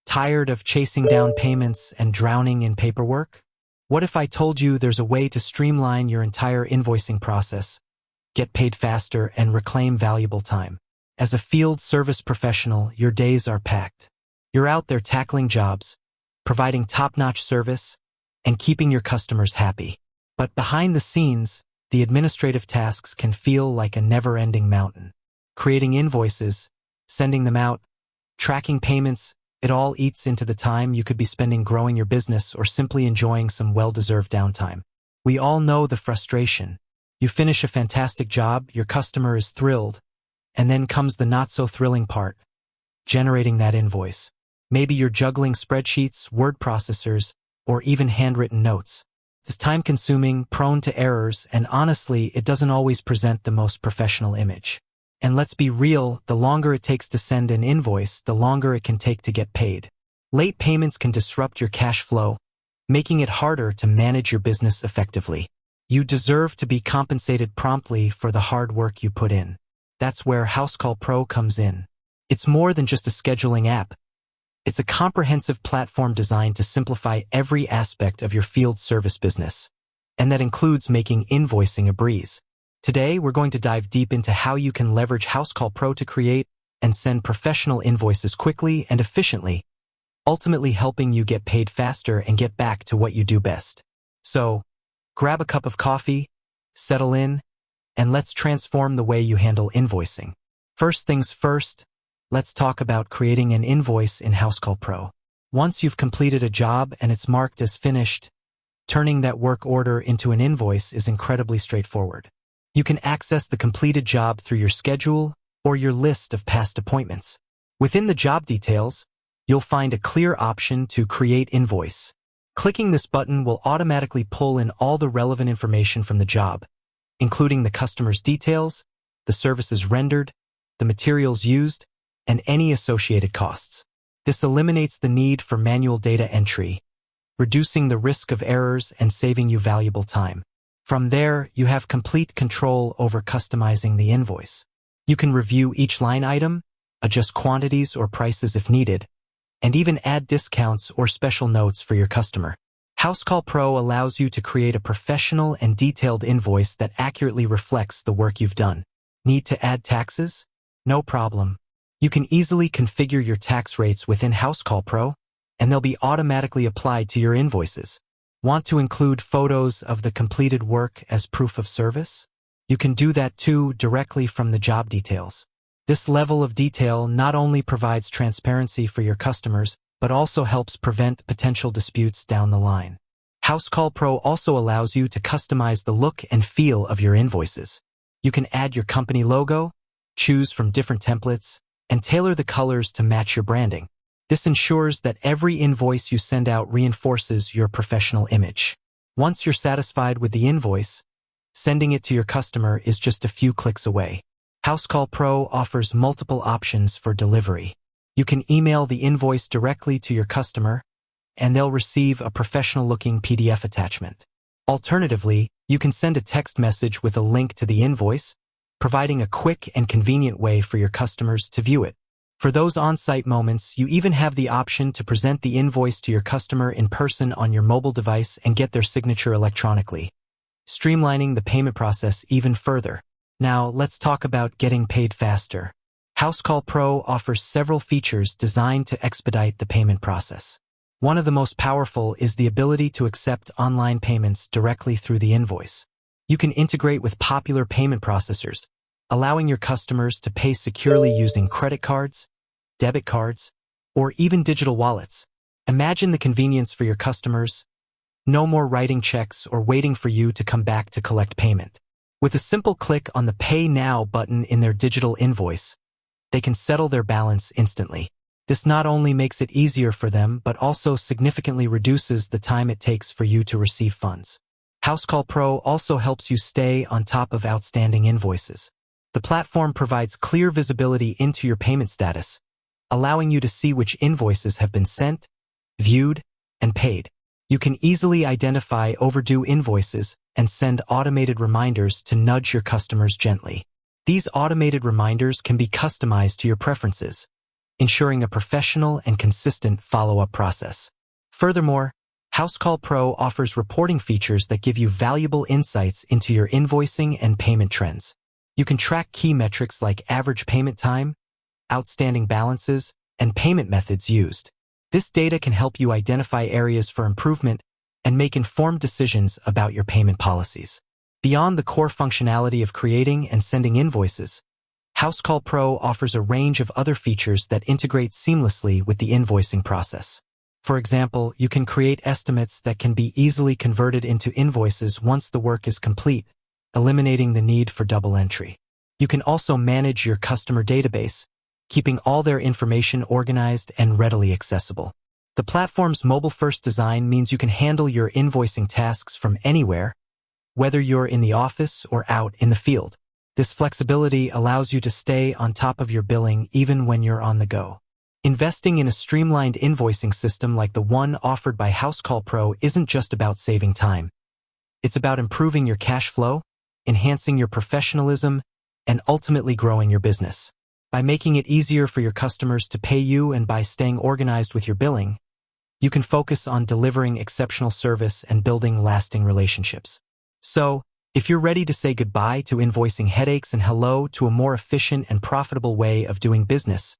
Tired of chasing down payments and drowning in paperwork? What if I told you there's a way to streamline your entire invoicing process, get paid faster, and reclaim valuable time? As a field service professional, your days are packed. You're out there tackling jobs, providing top-notch service, and keeping your customers happy. But behind the scenes, the administrative tasks can feel like a never-ending mountain. Creating invoices, sending them out, tracking payments, it all eats into the time you could be spending growing your business or simply enjoying some well-deserved downtime. We all know the frustration. You finish a fantastic job, your customer is thrilled, and then comes the not-so-thrilling part, generating that invoice. Maybe you're juggling spreadsheets, word processors, or even handwritten notes. It's time-consuming, prone to errors, and honestly, it doesn't always present the most professional image. And let's be real, the longer it takes to send an invoice, the longer it can take to get paid. Late payments can disrupt your cash flow, making it harder to manage your business effectively. You deserve to be compensated promptly for the hard work you put in. That's where Housecall Pro comes in. It's more than just a scheduling app. It's a comprehensive platform designed to simplify every aspect of your field service business. And that includes making invoicing a breeze. Today, we're going to dive deep into how you can leverage Housecall Pro to create and send professional invoices quickly and efficiently, ultimately helping you get paid faster and get back to what you do best. So, grab a cup of coffee, settle in, and let's transform the way you handle invoicing. First things first, let's talk about creating an invoice in Housecall Pro. Once you've completed a job and it's marked as finished, turning that work order into an invoice is incredibly straightforward. You can access the completed job through your schedule or your list of past appointments. Within the job details, you'll find a clear option to create invoice. Clicking this button will automatically pull in all the relevant information from the job, including the customer's details, the services rendered, the materials used, and any associated costs. This eliminates the need for manual data entry, reducing the risk of errors and saving you valuable time. From there, you have complete control over customizing the invoice. You can review each line item, adjust quantities or prices if needed, and even add discounts or special notes for your customer. Housecall Pro allows you to create a professional and detailed invoice that accurately reflects the work you've done. Need to add taxes? No problem. You can easily configure your tax rates within Housecall Pro, and they'll be automatically applied to your invoices. Want to include photos of the completed work as proof of service? You can do that too directly from the job details. This level of detail not only provides transparency for your customers, but also helps prevent potential disputes down the line. Housecall Pro also allows you to customize the look and feel of your invoices. You can add your company logo, choose from different templates, and tailor the colors to match your branding. This ensures that every invoice you send out reinforces your professional image. Once you're satisfied with the invoice, sending it to your customer is just a few clicks away. Housecall Pro offers multiple options for delivery. You can email the invoice directly to your customer, and they'll receive a professional-looking PDF attachment. Alternatively, you can send a text message with a link to the invoice, providing a quick and convenient way for your customers to view it. For those on-site moments, you even have the option to present the invoice to your customer in person on your mobile device and get their signature electronically, streamlining the payment process even further. Now, let's talk about getting paid faster. Housecall Pro offers several features designed to expedite the payment process. One of the most powerful is the ability to accept online payments directly through the invoice. You can integrate with popular payment processors, allowing your customers to pay securely using credit cards, debit cards, or even digital wallets. Imagine the convenience for your customers. No more writing checks or waiting for you to come back to collect payment. With a simple click on the Pay Now button in their digital invoice, they can settle their balance instantly. This not only makes it easier for them, but also significantly reduces the time it takes for you to receive funds. Housecall Pro also helps you stay on top of outstanding invoices. The platform provides clear visibility into your payment status, allowing you to see which invoices have been sent, viewed, and paid. You can easily identify overdue invoices and send automated reminders to nudge your customers gently. These automated reminders can be customized to your preferences, ensuring a professional and consistent follow-up process. Furthermore, Housecall Pro offers reporting features that give you valuable insights into your invoicing and payment trends. You can track key metrics like average payment time, outstanding balances, and payment methods used. This data can help you identify areas for improvement and make informed decisions about your payment policies. Beyond the core functionality of creating and sending invoices, Housecall Pro offers a range of other features that integrate seamlessly with the invoicing process. For example, you can create estimates that can be easily converted into invoices once the work is complete, eliminating the need for double entry. You can also manage your customer database, keeping all their information organized and readily accessible. The platform's mobile-first design means you can handle your invoicing tasks from anywhere, whether you're in the office or out in the field. This flexibility allows you to stay on top of your billing even when you're on the go. Investing in a streamlined invoicing system like the one offered by Housecall Pro isn't just about saving time. It's about improving your cash flow, enhancing your professionalism, and ultimately growing your business. By making it easier for your customers to pay you and by staying organized with your billing, you can focus on delivering exceptional service and building lasting relationships. So, if you're ready to say goodbye to invoicing headaches and hello to a more efficient and profitable way of doing business,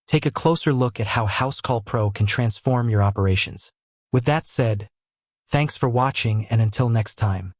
take a closer look at how Housecall Pro can transform your operations. With that said, thanks for watching, and until next time.